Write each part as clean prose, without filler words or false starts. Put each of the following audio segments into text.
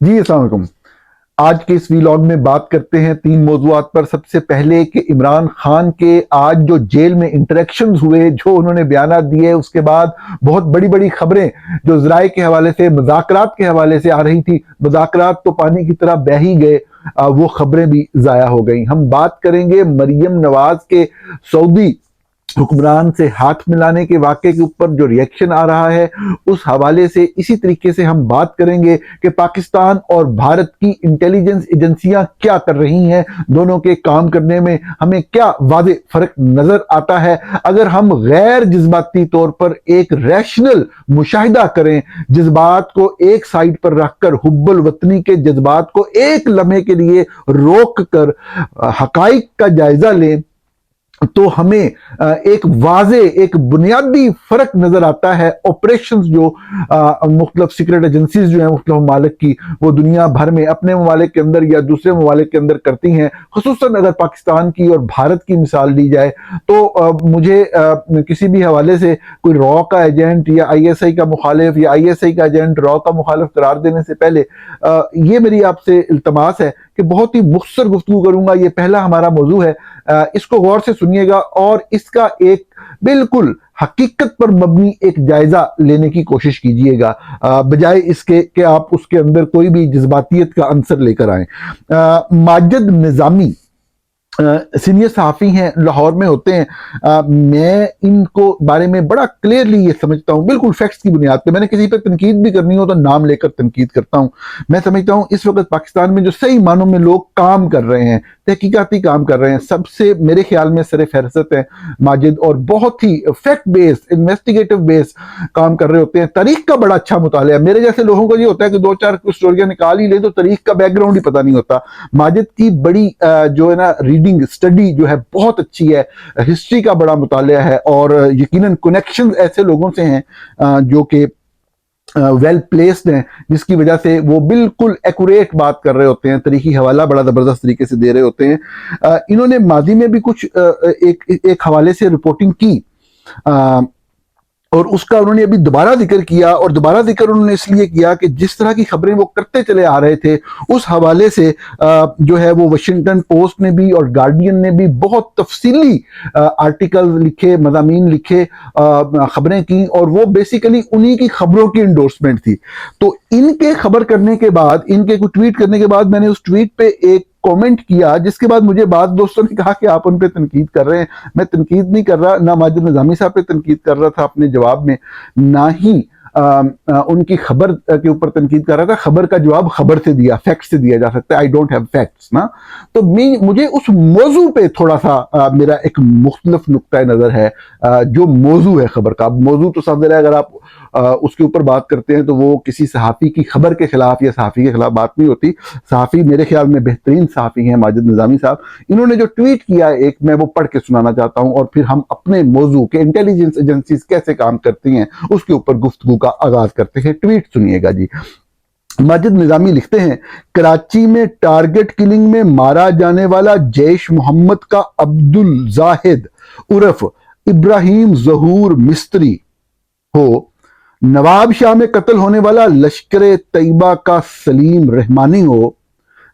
جی السلام علیکم۔ آج کے اس ویلاگ میں بات کرتے ہیں 3 موضوعات پر۔ سب سے پہلے کہ عمران خان کے آج جو جیل میں انٹریکشنز ہوئے، جو انہوں نے بیانات دیے، اس کے بعد بہت بڑی بڑی خبریں جو ذرائع کے حوالے سے، مذاکرات کے حوالے سے آ رہی تھی، مذاکرات تو پانی کی طرح بہہ ہی گئے، وہ خبریں بھی ضائع ہو گئیں۔ ہم بات کریں گے مریم نواز کے سعودی حکمران سے ہاتھ ملانے کے واقعے کے اوپر جو ری ایکشن آ رہا ہے اس حوالے سے۔ اسی طریقے سے ہم بات کریں گے کہ پاکستان اور بھارت کی انٹیلیجنس ایجنسیاں کیا کر رہی ہیں، دونوں کے کام کرنے میں ہمیں کیا واضح فرق نظر آتا ہے اگر ہم غیر جذباتی طور پر ایک ریشنل مشاہدہ کریں، جذبات کو ایک سائیڈ پر رکھ کر، حب الوطنی کے جذبات کو ایک لمحے کے لیے روک کر حقائق کا جائزہ لیں، تو ہمیں ایک واضح، ایک بنیادی فرق نظر آتا ہے۔ آپریشنز جو مختلف سیکرٹ ایجنسیز جو ہیں مختلف ممالک کی، وہ دنیا بھر میں اپنے ممالک کے اندر یا دوسرے ممالک کے اندر کرتی ہیں، خصوصاً اگر پاکستان کی اور بھارت کی مثال لی جائے تو مجھے کسی بھی حوالے سے کوئی را کا ایجنٹ یا آئی ایس آئی کا مخالف یا آئی ایس آئی کا ایجنٹ را کا مخالف قرار دینے سے پہلے یہ میری آپ سے التماس ہے کہ بہت ہی مختصر گفتگو کروں گا۔ یہ پہلا ہمارا موضوع ہے، اس کو غور سے سنیے گا اور اس کا ایک بالکل حقیقت پر مبنی ایک جائزہ لینے کی کوشش کیجئے گا، بجائے اس کے کہ آپ اس کے اندر کوئی بھی جذباتیت کا عنصر لے کر آئیں۔ ماجد نظامی سینئر صحافی ہیں، لاہور میں ہوتے ہیں۔ میں ان کو بارے میں بڑا کلیئرلی یہ سمجھتا ہوں، بالکل فیکٹس کی بنیاد پہ۔ میں نے کسی پہ تنقید بھی کرنی ہو تو نام لے کر تنقید کرتا ہوں۔ میں سمجھتا ہوں اس وقت پاکستان میں جو صحیح معنوں میں لوگ کام کر رہے ہیں، تحقیقاتی کام کر رہے ہیں، سب سے میرے خیال میں سر فہرست ہے ماجد، اور بہت ہی فیکٹ بیس، انویسٹیگیٹو بیس کام کر رہے ہوتے ہیں۔ تاریخ کا بڑا اچھا مطالعہ، میرے جیسے لوگوں کو یہ ہوتا ہے کہ 2-4 اسٹوریاں نکال ہی لیں تو تاریخ کا بیک گراؤنڈ ہی پتہ نہیں ہوتا۔ ماجد کی بڑی جو ہے نا ریڈنگ اسٹڈی جو ہے بہت اچھی ہے، ہسٹری کا بڑا مطالعہ ہے، اور یقیناً کنیکشن ایسے لوگوں سے ہیں جو کہ ویل پلیسڈ ہیں، جس کی وجہ سے وہ بالکل ایکوریٹ بات کر رہے ہوتے ہیں، تاریخی حوالہ بڑا زبردست طریقے سے دے رہے ہوتے ہیں۔ انہوں نے ماضی میں بھی کچھ ایک حوالے سے رپورٹنگ کی، اور اس کا انہوں نے ابھی دوبارہ ذکر کیا، اور دوبارہ ذکر انہوں نے اس لیے کیا کہ جس طرح کی خبریں وہ کرتے چلے آ رہے تھے اس حوالے سے جو ہے وہ واشنگٹن پوسٹ نے بھی اور گارڈین نے بھی بہت تفصیلی آرٹیکل لکھے، مضامین لکھے، خبریں کی، اور وہ بیسیکلی انہی کی خبروں کی انڈورسمنٹ تھی۔ تو ان کے خبر کرنے کے بعد، ان کے کوئی ٹویٹ کرنے کے بعد، میں نے اس ٹویٹ پہ ایک کومنٹ کیا، جس کے بعد مجھے بعض دوستوں نے کہا کہ آپ ان پہ تنقید کر رہے ہیں۔ میں تنقید نہیں کر رہا، نہ ماجد نظامی صاحب پہ تنقید کر رہا تھا اپنے جواب میں، نہ ہی ان کی خبر کے اوپر تنقید کر رہا تھا۔ خبر کا جواب خبر سے دیا، فیکٹ سے دیا جا سکتا ہے۔ آئی ڈونٹ ہیو فیکٹس نا۔ تو مجھے اس موضوع پہ تھوڑا سا میرا ایک مختلف نقطہ نظر ہے، جو موضوع ہے خبر کا۔ موضوع تو سمجھ رہے ہیں، اگر آپ اس کے اوپر بات کرتے ہیں تو وہ کسی صحافی کی خبر کے خلاف یا صحافی کے خلاف بات نہیں ہوتی۔ صحافی میرے خیال میں بہترین صحافی ہیں ماجد نظامی صاحب۔ انہوں نے جو ٹویٹ کیا ایک، میں وہ پڑھ کے سنانا چاہتا ہوں، اور پھر ہم اپنے موضوع کے انٹیلیجنس ایجنسیز کیسے کام کرتی ہیں اس کے اوپر گفتگو کا آغاز کرتے ہیں۔ ٹویٹ سنیے گا جی۔ ماجد نظامی لکھتے ہیں، کراچی میں ٹارگٹ کلنگ میں مارا جانے والا جیش محمد کا عبدالزاہد عرف ابراہیم ظہور مستری ہو، نواب شاہ میں قتل ہونے والا لشکر طیبہ کا سلیم رحمانی ہو،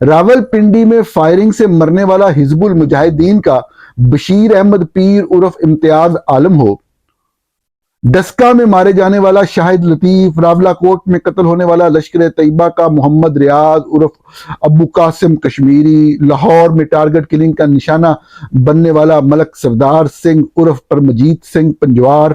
راول پنڈی میں فائرنگ سے مرنے والا حزب المجاہدین کا بشیر احمد پیر عرف امتیاز عالم ہو، ڈسکا میں مارے جانے والا شاہد لطیف، راولہ کوٹ میں قتل ہونے والا لشکر طیبہ کا محمد ریاض عرف ابو قاسم کشمیری، لاہور میں ٹارگٹ کلنگ کا نشانہ بننے والا ملک سردار سنگھ عرف پرمجیت سنگھ پنجوار،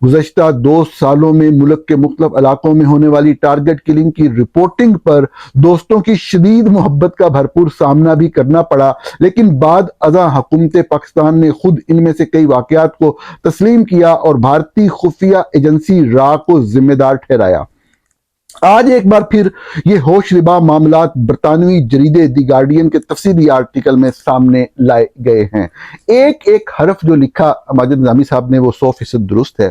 گزشتہ 2 سالوں میں ملک کے مختلف علاقوں میں ہونے والی ٹارگٹ کلنگ کی رپورٹنگ پر دوستوں کی شدید محبت کا بھرپور سامنا بھی کرنا پڑا، لیکن بعد ازاں حکومت پاکستان نے خود ان میں سے کئی واقعات کو تسلیم کیا اور بھارتی خفیہ ایجنسی را کو ذمہ دار ٹھہرایا۔ آج ایک بار پھر یہ ہوش ربا معاملات برطانوی جریدے دی گارڈین کے تفصیلی آرٹیکل میں سامنے لائے گئے ہیں۔ ایک ایک حرف جو لکھا ماجد نظامی صاحب نے وہ 100% درست ہے،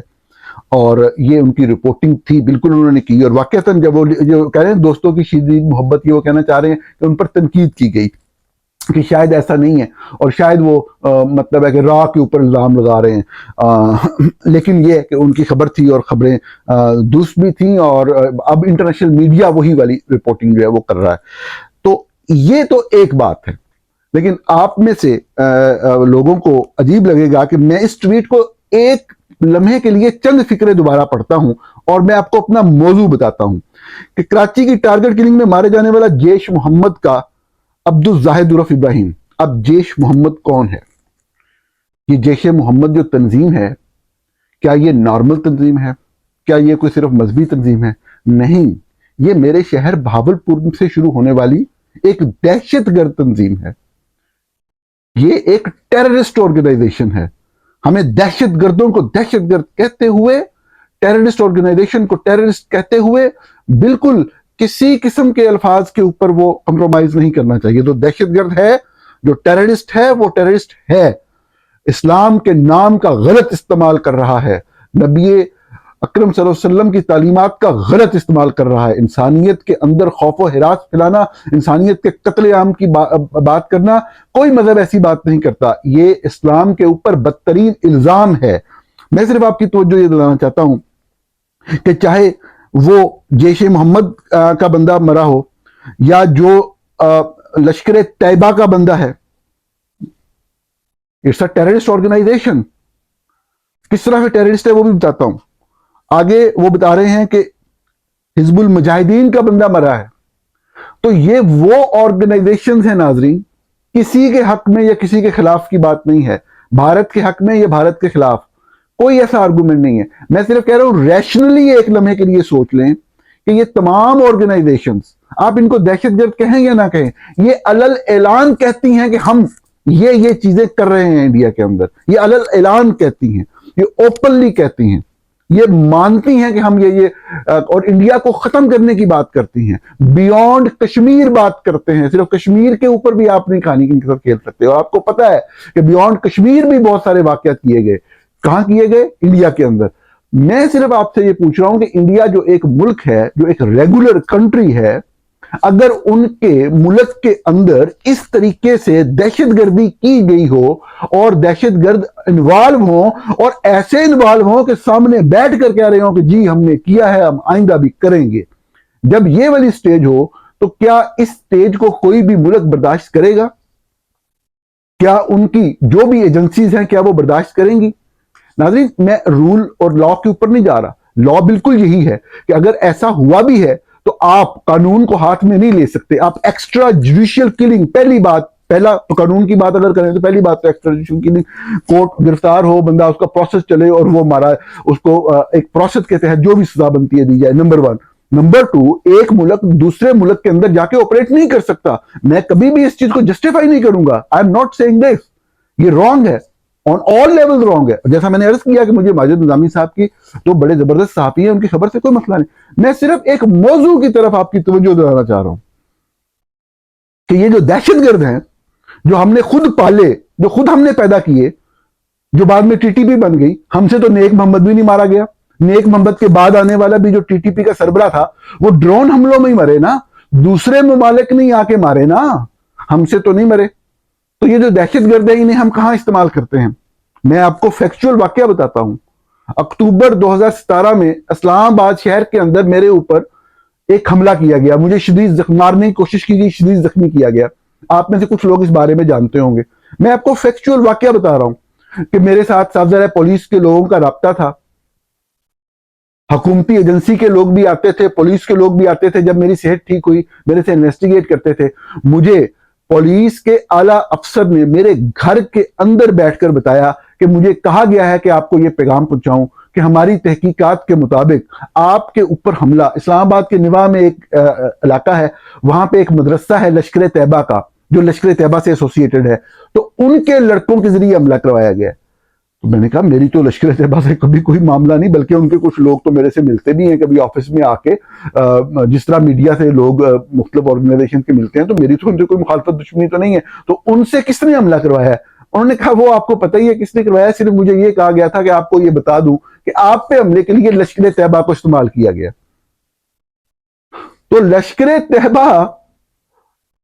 اور یہ ان کی رپورٹنگ تھی، بالکل انہوں نے کی، اور واقعتاً جب وہ جو کہہ رہے ہیں دوستوں کی شدید محبت، یہ وہ کہنا چاہ رہے ہیں کہ ان پر تنقید کی گئی۔ کہ شاید ایسا نہیں ہے اور شاید وہ مطلب ہے کہ راہ کے اوپر الزام لگا رہے ہیں، لیکن یہ ہے کہ ان کی خبر تھی اور خبریں درست بھی تھیں، اور اب انٹرنیشنل میڈیا وہی والی رپورٹنگ جو ہے وہ کر رہا ہے۔ تو یہ تو ایک بات ہے، لیکن آپ میں سے لوگوں کو عجیب لگے گا کہ میں اس ٹویٹ کو ایک لمحے کے لیے چند فکرے دوبارہ پڑھتا ہوں اور میں آپ کو اپنا موضوع بتاتا ہوں کہ کراچی کی ٹارگٹ کلنگ میں مارے جانے والا جیش محمد کا عبد الزاہد عرف ابراہیم۔ اب جیش محمد کون ہے؟ یہ جیش محمد جو تنظیم ہے، کیا یہ نارمل تنظیم ہے؟ کیا یہ کوئی صرف مذہبی تنظیم ہے؟ نہیں، یہ میرے شہر بہاولپور سے شروع ہونے والی ایک دہشت گرد تنظیم ہے۔ یہ ایک ٹیررسٹ آرگنائزیشن ہے۔ ہمیں دہشت گردوں کو دہشت گرد کہتے ہوئے، ٹیررسٹ آرگنائزیشن کو ٹیررسٹ کہتے ہوئے بالکل کسی قسم کے الفاظ کے اوپر وہ کمپرومائز نہیں کرنا چاہیے۔ تو دہشت گرد ہے، جو ٹیررسٹ ہے وہ ٹیررسٹ ہے، اسلام کے نام کا غلط استعمال کر رہا ہے، نبی اکرم صلی اللہ علیہ وسلم کی تعلیمات کا غلط استعمال کر رہا ہے، انسانیت کے اندر خوف و ہراس پھیلانا، انسانیت کے قتل عام کی بات کرنا، کوئی مذہب ایسی بات نہیں کرتا۔ یہ اسلام کے اوپر بدترین الزام ہے۔ میں صرف آپ کی توجہ یہ دلانا چاہتا ہوں کہ چاہے وہ جیش محمد کا بندہ مرا ہو یا جو لشکر طیبہ کا بندہ ہے، اٹس اے ٹیررسٹ آرگنائزیشن۔ کس طرح سے ٹیررسٹ ہے وہ بھی بتاتا ہوں۔ آگے وہ بتا رہے ہیں کہ حزب المجاہدین کا بندہ مرا ہے۔ تو یہ وہ آرگنائزیشنز ہیں ناظرین، کسی کے حق میں یا کسی کے خلاف کی بات نہیں ہے، بھارت کے حق میں یا بھارت کے خلاف کوئی ایسا آرگومنٹ نہیں ہے۔ میں صرف کہہ رہا ہوں ریشنلی ایک لمحے کے لیے سوچ لیں کہ یہ تمام آرگنائزیشنز، آپ ان کو دہشت گرد کہیں یا نہ کہیں، یہ علل اعلان کہتی ہیں کہ ہم یہ چیزیں کر رہے ہیں انڈیا کے اندر، یہ علل اعلان کہتی ہیں، یہ اوپنلی کہتی ہیں، یہ مانتی ہیں کہ ہم یہ اور انڈیا کو ختم کرنے کی بات کرتی ہیں، بیونڈ کشمیر بات کرتے ہیں۔ صرف کشمیر کے اوپر بھی آپ نہیں کہانی کے ساتھ کھیل سکتے، اور آپ کو پتا ہے کہ بیونڈ کشمیر بھی بہت سارے واقعات کیے گئے۔ کہاں کیے گئے؟ انڈیا کے اندر۔ میں صرف آپ سے یہ پوچھ رہا ہوں کہ انڈیا جو ایک ملک ہے، جو ایک ریگولر کنٹری ہے، اگر ان کے ملک کے اندر اس طریقے سے دہشت گردی کی گئی ہو اور دہشت گرد انوالو ہوں، اور ایسے انوالو ہوں کہ سامنے بیٹھ کر کہہ رہے ہوں کہ جی ہم نے کیا ہے، ہم آئندہ بھی کریں گے، جب یہ والی سٹیج ہو تو کیا اس سٹیج کو کوئی بھی ملک برداشت کرے گا؟ کیا ان کی جو بھی ایجنسیز ہیں کیا وہ برداشت کریں گی؟ ناظرین، میں رول اور لا کے اوپر نہیں جا رہا، لا بالکل یہی ہے کہ اگر ایسا ہوا بھی ہے تو آپ قانون کو ہاتھ میں نہیں لے سکتے، آپ ایکسٹرا جوڈیشل کلنگ، پہلا تو قانون کی بات اگر کریں تو پہلی بات تو ایکسٹرا جوڈیشل کلنگ، کورٹ گرفتار ہو بندہ، اس کا پروسیس چلے اور وہ مارا، اس کو ایک پروسیس کے تحت جو بھی سزا بنتی ہے دی جائے، نمبر 1۔ نمبر 2، ایک ملک دوسرے ملک کے اندر جا کے آپریٹ نہیں کر سکتا۔ میں کبھی بھی اس چیز کو جسٹیفائی نہیں کروں گا، آئی ایم ناٹ سیئنگ دس، یہ رانگ ہے، آن آل لیول رانگ ہے۔ جیسا میں نے عرض کیا کہ مجھے ماجد نظامی صاحب کی تو بڑے زبردست صحافی ہیں، ان کی خبر سے کوئی مسئلہ نہیں، میں صرف ایک موضوع کی طرف آپ کی توجہ دلانا چاہ رہا ہوں کہ یہ جو دہشت گرد ہیں، جو ہم نے خود پالے، جو خود ہم نے پیدا کیے، جو بعد میں ٹی ٹی پی بن گئی، ہم سے تو نیک محمد بھی نہیں مارا گیا، نیک محمد کے بعد آنے والا بھی جو ٹی ٹی پی کا سربراہ تھا وہ ڈرون حملوں میں ہی مرے نا، دوسرے ممالک نہیں آ کے مارے نا، ہم سے تو نہیں مرے۔ تو یہ جو دہشت گرد ہے انہیں ہم کہاں استعمال کرتے ہیں؟ میں آپ کو فیکچول واقعہ بتاتا ہوں۔ اکتوبر 2017 میں اسلام آباد شہر کے اندر میرے اوپر ایک حملہ کیا گیا، مجھے شدید مارنے کی کوشش کی گئی، شدید زخمی کیا گیا۔ آپ میں سے کچھ لوگ اس بارے میں جانتے ہوں گے۔ میں آپ کو فیکچول واقعہ بتا رہا ہوں کہ میرے ساتھ افسر پولیس کے لوگوں کا رابطہ تھا، حکومتی ایجنسی کے لوگ بھی آتے تھے، پولیس کے لوگ بھی آتے تھے، جب میری صحت ٹھیک ہوئی میرے سے انویسٹیگیٹ کرتے تھے۔ مجھے پولیس کے اعلیٰ افسر نے میرے گھر کے اندر بیٹھ کر بتایا کہ مجھے کہا گیا ہے کہ آپ کو یہ پیغام پہنچاؤں کہ ہماری تحقیقات کے مطابق آپ کے اوپر حملہ، اسلام آباد کے نواح میں ایک علاقہ ہے، وہاں پہ ایک مدرسہ ہے لشکر طیبہ کا، جو لشکر طیبہ سے ایسوسیٹڈ ہے، تو ان کے لڑکوں کے ذریعے حملہ کروایا گیا ہے۔ تو میں نے کہا میری تو لشکر طیبہ سے کبھی کوئی معاملہ نہیں، بلکہ ان کے کچھ لوگ تو میرے سے ملتے بھی ہیں کبھی آفس میں آ کے، جس طرح میڈیا سے لوگ مختلف آرگنائزیشن کے ملتے ہیں، تو میری تو ان سے کوئی مخالفت دشمنی تو نہیں ہے۔ تو ان سے کس نے حملہ کروایا ہے؟ انہوں نے کہا وہ آپ کو پتہ ہی ہے کس نے کروایا ہے، صرف مجھے یہ کہا گیا تھا کہ آپ کو یہ بتا دوں کہ آپ پہ حملے کے لیے لشکر طیبہ کو استعمال کیا گیا۔ تو لشکر طیبہ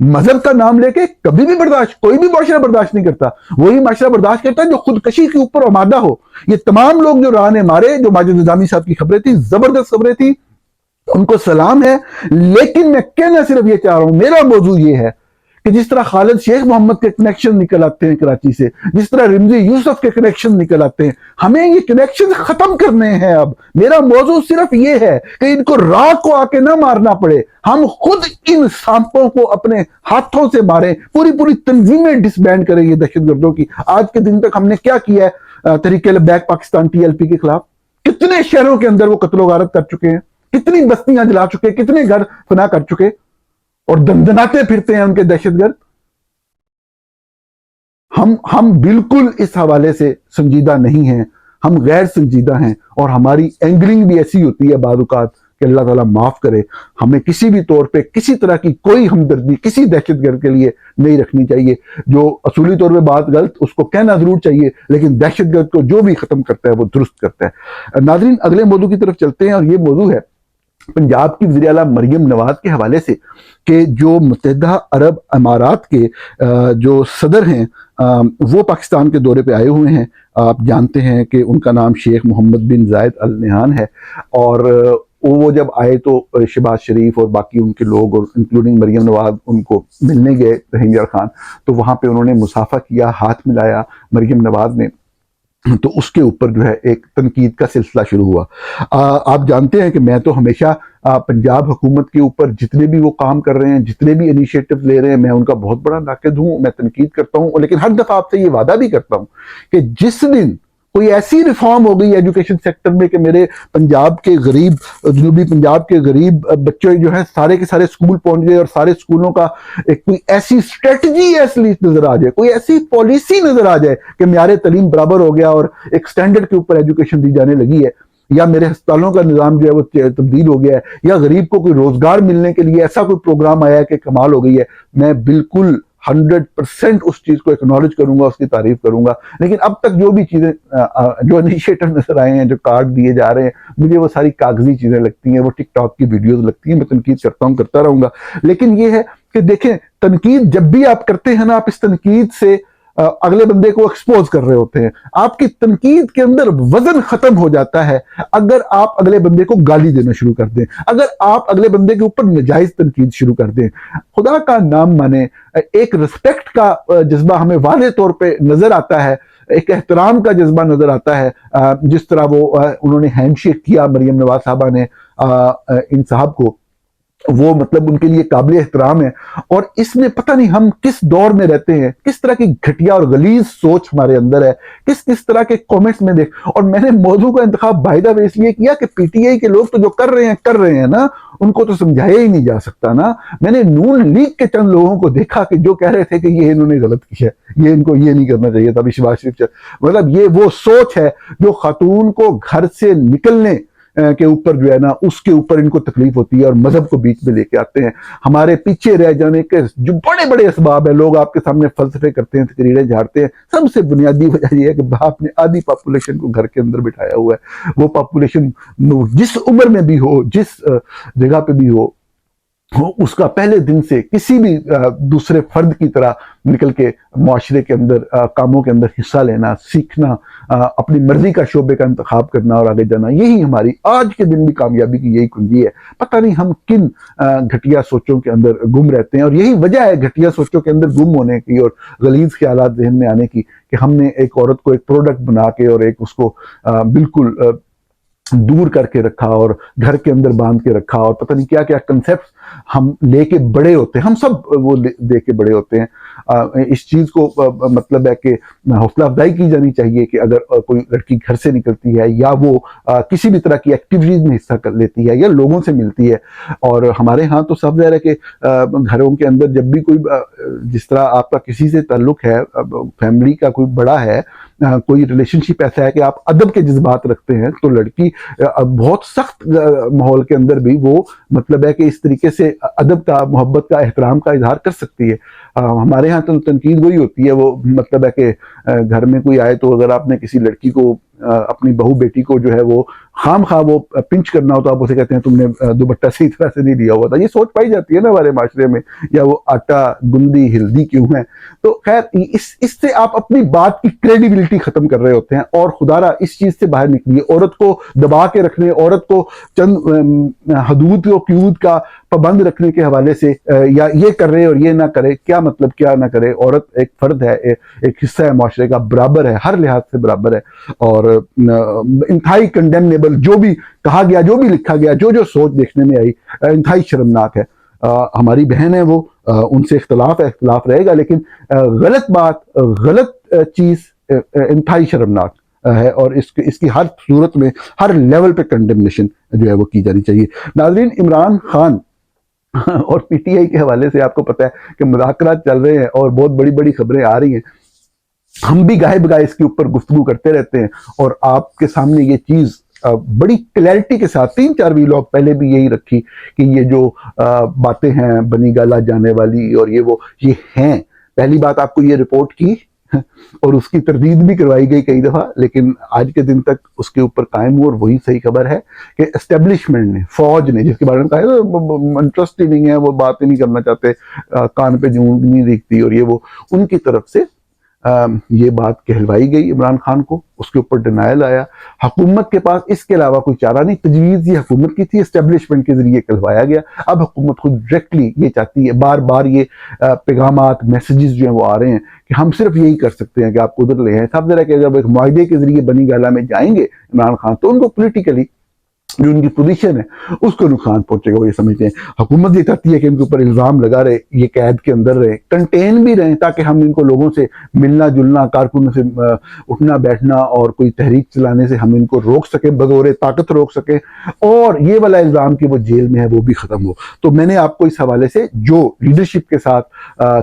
مذہب کا نام لے کے کبھی بھی برداشت، کوئی بھی معاشرہ برداشت نہیں کرتا. وہی معاشرہ برداشت کرتا ہے جو خودکشی کے اوپر آمادہ ہو. یہ تمام لوگ جو راہ نے مارے، جو ماجد نظامی صاحب کی خبریں تھیں، زبردست خبریں تھیں، ان کو سلام ہے. لیکن میں کہنا صرف یہ چاہ رہا ہوں، میرا موضوع یہ ہے کہ جس طرح خالد شیخ محمد کے کنیکشن نکل آتے ہیں کراچی سے، جس طرح رمزی یوسف کے کنیکشن نکل آتے ہیں، ہمیں یہ کنیکشن ختم کرنے ہیں. اب میرا موضوع صرف یہ ہے کہ ان کو رات کو آ کے نہ مارنا پڑے، ہم خود ان سانپوں کو اپنے ہاتھوں سے ماریں، پوری تنظیمیں ڈس بینڈ کریں یہ دہشت گردوں کی. آج کے دن تک ہم نے کیا کیا ہے تحریک لبیک پاکستان TLP کے خلاف؟ کتنے شہروں کے اندر وہ قتل و غارت کر چکے ہیں، کتنی بستیاں جلا چکے، کتنے گھر فنا کر چکے، اور دندناتے پھرتے ہیں ان کے دہشت گرد. ہم بالکل اس حوالے سے سنجیدہ نہیں ہیں، ہم غیر سنجیدہ ہیں، اور ہماری اینگلنگ بھی ایسی ہوتی ہے بعض اوقات کہ اللہ تعالیٰ معاف کرے. ہمیں کسی بھی طور پہ کسی طرح کی کوئی ہمدردی کسی دہشت گرد کے لیے نہیں رکھنی چاہیے. جو اصولی طور پہ بات غلط، اس کو کہنا ضرور چاہیے، لیکن دہشت گرد کو جو بھی ختم کرتا ہے وہ درست کرتا ہے. ناظرین، اگلے موضوع کی طرف چلتے ہیں، اور یہ موضوع ہے پنجاب کی وزیر اعلیٰ مریم نواز کے حوالے سے کہ جو متحدہ عرب امارات کے جو صدر ہیں وہ پاکستان کے دورے پہ آئے ہوئے ہیں. آپ جانتے ہیں کہ ان کا نام شیخ محمد بن زائد ال نہیان ہے، اور وہ جب آئے تو شہباز شریف اور باقی ان کے لوگ اور انکلوڈنگ مریم نواز ان کو ملنے گئے رحیم یار خان، تو وہاں پہ انہوں نے مصافحہ کیا، ہاتھ ملایا مریم نواز نے. تو اس کے اوپر جو ہے ایک تنقید کا سلسلہ شروع ہوا. آپ جانتے ہیں کہ میں تو ہمیشہ پنجاب حکومت کے اوپر جتنے بھی وہ کام کر رہے ہیں، جتنے بھی انیشیٹو لے رہے ہیں، میں ان کا بہت بڑا ناقد ہوں، میں تنقید کرتا ہوں، لیکن ہر دفعہ آپ سے یہ وعدہ بھی کرتا ہوں کہ جس دن کوئی ایسی ریفارم ہو گئی ایجوکیشن سیکٹر میں کہ میرے پنجاب کے غریب، جنوبی پنجاب کے غریب بچے جو ہیں سارے کے سارے اسکول پہنچ گئے، اور سارے اسکولوں کا ایک کوئی ایسی اسٹریٹجی ایٹ لیسٹ نظر آ جائے، کوئی ایسی پالیسی نظر آ جائے کہ معیار تعلیم برابر ہو گیا اور ایک سٹینڈرڈ کے اوپر ایجوکیشن دی جانے لگی ہے، یا میرے ہسپتالوں کا نظام جو ہے وہ تبدیل ہو گیا ہے، یا غریب کو کوئی روزگار ملنے کے لیے ایسا کوئی پروگرام آیا ہے کہ کمال ہو گئی ہے، میں بالکل 100% اس چیز کو اکنالج کروں گا، اس کی تعریف کروں گا. لیکن اب تک جو بھی چیزیں جو انیشیٹو نظر آئے ہیں، جو کارڈ دیے جا رہے ہیں، مجھے وہ ساری کاغذی چیزیں لگتی ہیں، وہ ٹک ٹاک کی ویڈیوز لگتی ہیں. میں تنقید کرتا ہوں، کرتا رہوں گا. لیکن یہ ہے کہ دیکھیں، تنقید جب بھی آپ کرتے ہیں نا، آپ اس تنقید سے اگلے بندے کو ایکسپوز کر رہے ہوتے ہیں. آپ کی تنقید کے اندر وزن ختم ہو جاتا ہے اگر آپ اگلے بندے کو گالی دینا شروع کر دیں، اگر آپ اگلے بندے کے اوپر نجائز تنقید شروع کر دیں. خدا کا نام مانے، ایک رسپیکٹ کا جذبہ ہمیں واضح طور پہ نظر آتا ہے، ایک احترام کا جذبہ نظر آتا ہے. جس طرح انہوں نے ہینڈ شیک کیا مریم نواز صاحبہ نے ان صاحب کو، وہ مطلب ان کے لیے قابل احترام ہے. اور اس میں پتہ نہیں ہم کس دور میں رہتے ہیں، کس طرح کی گھٹیا اور غلیظ سوچ ہمارے اندر ہے، کس طرح کے کومنٹس میں دیکھ. اور میں نے موضوع کا انتخاب بائی دا وے اس لیے کیا کہ PTI کے لوگ تو جو کر رہے ہیں نا، ان کو تو سمجھایا ہی نہیں جا سکتا نا. میں نے نون لیگ کے چند لوگوں کو دیکھا کہ جو کہہ رہے تھے کہ یہ انہوں نے غلط کیا، یہ ان کو یہ نہیں کرنا چاہیے تھا. شہباز شریف مطلب یہ وہ سوچ ہے جو خاتون کو گھر سے نکلنے کے اوپر جو ہے نا، اس کے اوپر ان کو تکلیف ہوتی ہے، اور مذہب کو بیچ میں لے کے آتے ہیں. ہمارے پیچھے رہ جانے کے جو بڑے بڑے اسباب ہیں، لوگ آپ کے سامنے فلسفے کرتے ہیں، تقریریں جھاڑتے ہیں. سب سے بنیادی وجہ یہ ہے کہ باپ نے آدھی پاپولیشن کو گھر کے اندر بٹھایا ہوا ہے. وہ پاپولیشن جس عمر میں بھی ہو، جس جگہ پہ بھی ہو، اس کا پہلے دن سے کسی بھی دوسرے فرد کی طرح نکل کے معاشرے کے اندر کاموں کے اندر حصہ لینا، سیکھنا، اپنی مرضی کا شعبے کا انتخاب کرنا اور آگے جانا، یہی ہماری آج کے دن بھی کامیابی کی یہی کنجی ہے. پتہ نہیں ہم کن گھٹیا سوچوں کے اندر گم رہتے ہیں، اور یہی وجہ ہے گھٹیا سوچوں کے اندر گم ہونے کی اور غلیظ خیالات ذہن میں آنے کی کہ ہم نے ایک عورت کو ایک پروڈکٹ بنا کے اور ایک اس کو بالکل دور کر کے رکھا اور گھر کے اندر باندھ کے رکھا، اور پتہ نہیں کیا کیا کنسیپٹس ہم لے کے بڑے ہوتے ہیں. ہم سب وہ دے کے بڑے ہوتے ہیں. اس چیز کو مطلب ہے کہ حوصلہ افزائی کی جانی چاہیے کہ اگر کوئی لڑکی گھر سے نکلتی ہے، یا وہ کسی بھی طرح کی ایکٹیویٹیز میں حصہ کر لیتی ہے، یا لوگوں سے ملتی ہے. اور ہمارے ہاں تو سب ظاہر ہے کہ گھروں کے اندر جب بھی کوئی، جس طرح آپ کا کسی سے تعلق ہے، فیملی کا کوئی بڑا ہے، کوئی ریلیشن شپ ایسا ہے کہ آپ ادب کے جذبات رکھتے ہیں، تو لڑکی بہت سخت ماحول کے اندر بھی وہ مطلب ہے کہ اس طریقے سے ادب کا، محبت کا، احترام کا اظہار کر سکتی ہے. ہمارے ہاں تو تنقید وہی ہوتی ہے، وہ مطلب ہے کہ گھر میں کوئی آئے تو اگر آپ نے کسی لڑکی کو اپنی بہو بیٹی کو جو ہے وہ خام خواہ وہ پنچ کرنا ہو تو آپ اسے کہتے ہیں تم نے دوپٹہ صحیح طرح سے نہیں لیا ہوا تھا. یہ سوچ پائی جاتی ہے نا ہمارے معاشرے میں, یا وہ آٹا گندی ہلدی کیوں ہے. تو خیر اس سے آپ اپنی بات کی کریڈیبلٹی ختم کر رہے ہوتے ہیں, اور خدا را اس چیز سے باہر نکلیے. عورت کو دبا کے رکھنے, عورت کو چند حدود و قیود کا پابند رکھنے کے حوالے سے, یا یہ کر رہے اور یہ نہ کرے, کیا مطلب کیا نہ کرے. عورت ایک فرد ہے, ایک حصہ ہے معاشرے کا, برابر ہے, ہر لحاظ سے برابر ہے, اور انتہائی کنڈیمنیبل جو بھی کہا گیا, جو بھی لکھا گیا, جو سوچ دیکھنے میں آئی, انتہائی شرمناک ہے. ہماری بہن ہے وہ, ان سے اختلاف ہے, اختلاف رہے گا, لیکن غلط بات, غلط چیز انتہائی شرمناک ہے, اور اس کی ہر صورت میں, ہر لیول پہ کنڈیمنیشن جو ہے وہ کی جانی چاہیے. ناظرین, عمران خان اور پی ٹی آئی کے حوالے سے آپ کو پتہ ہے کہ مذاکرات چل رہے ہیں اور بہت بڑی بڑی خبریں آ رہی ہیں. ہم بھی گاہے بگاہے اس کے اوپر گفتگو کرتے رہتے ہیں, اور آپ کے سامنے یہ چیز بڑی کلیئرٹی کے ساتھ 3-4 ویلاگ پہلے بھی یہی رکھی کہ یہ جو باتیں ہیں بنی گالا جانے والی اور یہ ہیں. پہلی بات آپ کو یہ رپورٹ کی اور اس کی تردید بھی کروائی گئی کئی دفعہ, لیکن آج کے دن تک اس کے اوپر قائم ہوا, اور وہی صحیح خبر ہے کہ اسٹیبلشمنٹ نے, فوج نے, جس کے بارے میں کہا انٹرسٹ ہی نہیں ہے, وہ بات ہی نہیں کرنا چاہتے, کان پہ جون نہیں دیکھتی, اور وہ ان کی طرف سے یہ بات کہلوائی گئی عمران خان کو, اس کے اوپر ڈینائل آیا. حکومت کے پاس اس کے علاوہ کوئی چارہ نہیں, تجویز یہ حکومت کی تھی, اسٹیبلشمنٹ کے ذریعے کہلوایا گیا. اب حکومت خود ڈائریکٹلی یہ چاہتی ہے, بار بار یہ پیغامات, میسیجز جو ہیں وہ آ رہے ہیں کہ ہم صرف یہی کر سکتے ہیں کہ آپ ادھر لے آئیں. صاحب ذرا کہ جب ایک معاہدے کے ذریعے بنی گالا میں جائیں گے عمران خان, تو ان کو پولیٹیکلی جو ان کی پوزیشن ہے اس کو نقصان پہنچے گا, وہ یہ سمجھتے ہیں. حکومت یہ چاہتی ہے کہ ان کے اوپر الزام لگا رہے, یہ قید کے اندر رہے, کنٹین بھی رہیں, تاکہ ہم ان کو لوگوں سے ملنا جلنا, کارکنوں سے اٹھنا بیٹھنا اور کوئی تحریک چلانے سے ہم ان کو روک سکیں, بزور طاقت روک سکیں, اور یہ والا الزام کہ وہ جیل میں ہے وہ بھی ختم ہو. تو میں نے آپ کو اس حوالے سے جو لیڈرشپ کے ساتھ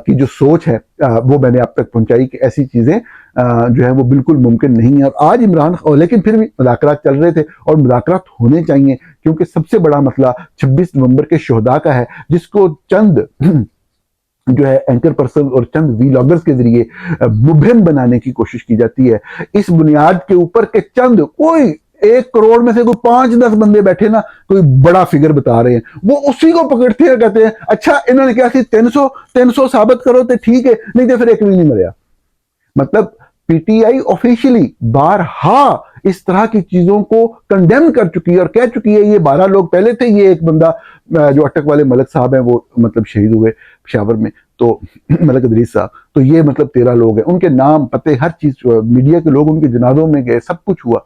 کی جو سوچ ہے وہ میں نے آپ تک پہنچائی کہ ایسی چیزیں جو ہے وہ بالکل ممکن نہیں ہے. اور آج عمران, لیکن پھر بھی مذاکرات چل رہے تھے, اور مذاکرات ہونے چاہیے, کیونکہ سب سے بڑا مسئلہ 26 نومبر کے شہداء کا ہے, جس کو چند جو ہے اینکر پرسن اور چند ویلاگرز کے ذریعے مبہم بنانے کی کوشش کی جاتی ہے, اس بنیاد کے اوپر کہ چند, کوئی 1 کروڑ میں سے کوئی 5-10 بندے بیٹھے نا, کوئی بڑا فگر بتا رہے ہیں, وہ اسی کو پکڑتے ہیں, کہتے ہیں اچھا انہوں نے کیا 300 ثابت کرو تو ٹھیک ہے, نہیں تو پھر ایک بھی نہیں مریا. مطلب پی ٹی آئی آفیشلی بارہا اس طرح کی چیزوں کو کنڈیم کر چکی ہے اور کہہ چکی ہے. یہ 12 لوگ پہلے تھے, یہ ایک بندہ جو اٹک والے ملک صاحب ہیں وہ مطلب شہید ہوئے پشاور میں, تو ملک ادریس صاحب, تو یہ مطلب 13 لوگ ہیں, ان کے نام پتے ہر چیز, میڈیا کے لوگ ان کے جنازوں میں گئے, سب کچھ ہوا.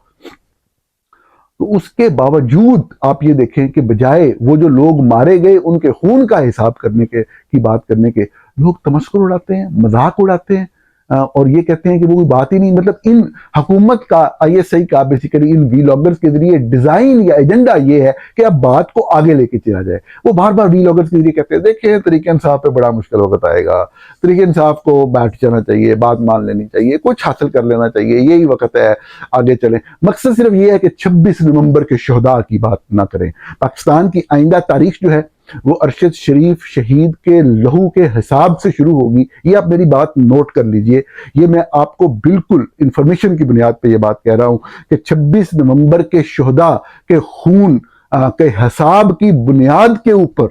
تو اس کے باوجود آپ یہ دیکھیں کہ بجائے وہ جو لوگ مارے گئے ان کے خون کا حساب کرنے کی بات کرنے کے, لوگ تمسخر اڑاتے ہیں, مذاق اڑاتے ہیں, اور یہ کہتے ہیں کہ وہ کوئی بات ہی نہیں. مطلب ان حکومت کا, آئی ایس آئی کا بیسیکلی ان ویلاگرز کے ذریعے ڈیزائن یا ایجنڈا یہ ہے کہ اب بات کو آگے لے کے چلا جائے. وہ بار بار ویلاگرز کے ذریعے کہتے ہیں دیکھیں تحریک انصاف پہ بڑا مشکل وقت آئے گا, تحریک انصاف کو بیٹھ جانا چاہیے, بات مان لینی چاہیے, کچھ حاصل کر لینا چاہیے, یہی وقت ہے, آگے چلیں. مقصد صرف یہ ہے کہ 26 نومبر کے شہداء کی بات نہ کریں. پاکستان کی آئندہ تاریخ جو ہے وہ ارشد شریف شہید کے لہو کے حساب سے شروع ہوگی. یہ آپ میری بات نوٹ کر لیجئے, یہ میں آپ کو بالکل انفارمیشن کی بنیاد پہ یہ بات کہہ رہا ہوں کہ 26 نومبر کے شہداء کے خون کے حساب کی بنیاد کے اوپر,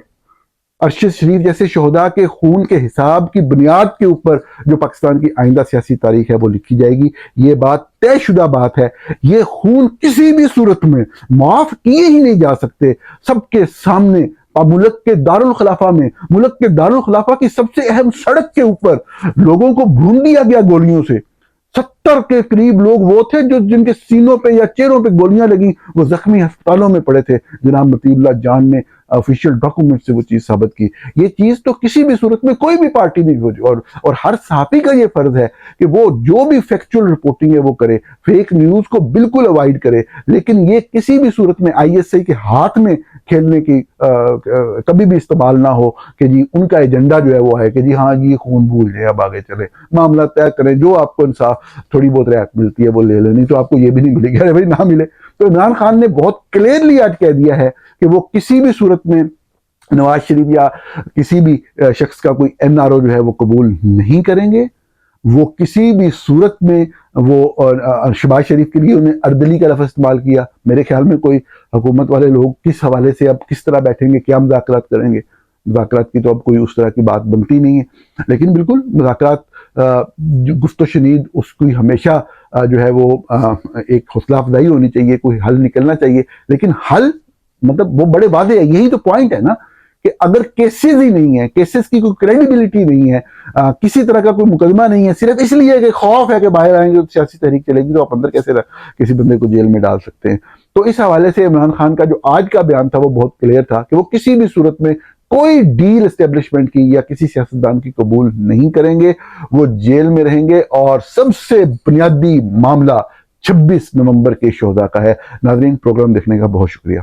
ارشد شریف جیسے شہداء کے خون کے حساب کی بنیاد کے اوپر جو پاکستان کی آئندہ سیاسی تاریخ ہے وہ لکھی جائے گی. یہ بات طے شدہ بات ہے. یہ خون کسی بھی صورت میں معاف کیے ہی نہیں جا سکتے. سب کے سامنے ملک کے دارالخلافہ میں, ملک کے دارالخلافہ کی سب سے اہم سڑک کے اوپر لوگوں کو بھون دیا گیا گولیوں سے. 70 کے قریب لوگ وہ تھے جو جن کے سینوں پہ یا چہروں پہ گولیاں لگیں, وہ زخمی ہسپتالوں میں پڑے تھے. جناب مطیع اللہ جان نے آفیشیل ڈاکومنٹ سے وہ چیز ثابت کی. یہ چیز تو کسی بھی صورت میں کوئی بھی پارٹی نہیں, اور ہر صحافی کا یہ فرض ہے کہ وہ جو بھی فیکچول رپورٹنگ ہے وہ کرے, فیک نیوز کو بالکل اوائڈ کرے, لیکن یہ کسی بھی صورت میں آئی ایس آئی کے ہاتھ میں کھیلنے کی کبھی بھی استعمال نہ ہو کہ جی ان کا ایجنڈا جو ہے وہ ہے کہ جی ہاں یہ خون بھول جائے, اب آگے چلے, معاملہ طے کریں, جو آپ کو انصاف تھوڑی بہت رعایت ملتی ہے وہ لے لیں, نہیں تو آپ کو یہ بھی نہیں ملے گی, ارے بھائی نہ ملے. تو عمران خان نے بہت کلیئرلی آج کہہ دیا ہے کہ وہ کسی بھی صورت میں نواز شریف یا کسی بھی شخص کا کوئی این آر او جو ہے وہ قبول نہیں کریں گے. وہ کسی بھی صورت میں وہ شہباز شریف کے لیے انہیں اردلی کا لفظ استعمال کیا. میرے خیال میں کوئی حکومت والے لوگ کس حوالے سے اب کس طرح بیٹھیں گے, کیا مذاکرات کریں گے؟ مذاکرات کی تو اب کوئی اس طرح کی بات بنتی نہیں ہے. لیکن بالکل مذاکرات گفت و شنید اس کی ہمیشہ جو ہے وہ ایک حوصلہ افزائی ہونی چاہیے, کوئی حل نکلنا چاہیے. لیکن حل مطلب وہ بڑے واضح ہے, یہی تو پوائنٹ ہے نا کہ اگر کیسز ہی نہیں ہے, کیسز کی کوئی کریڈیبلٹی نہیں ہے, کسی طرح کا کوئی مقدمہ نہیں ہے, صرف اس لیے کہ خوف ہے کہ باہر آئیں گے تو سیاسی تحریک چلے گی, تو آپ اندر کیسے کسی بندے کو جیل میں ڈال سکتے ہیں؟ تو اس حوالے سے عمران خان کا جو آج کا بیان تھا وہ بہت کلیئر تھا کہ وہ کسی بھی صورت میں کوئی ڈیل اسٹیبلشمنٹ کی یا کسی سیاستدان کی قبول نہیں کریں گے, وہ جیل میں رہیں گے. اور سب سے بنیادی معاملہ 26 نومبر کے شہداء کا ہے. ناظرین, پروگرام دیکھنے کا بہت شکریہ.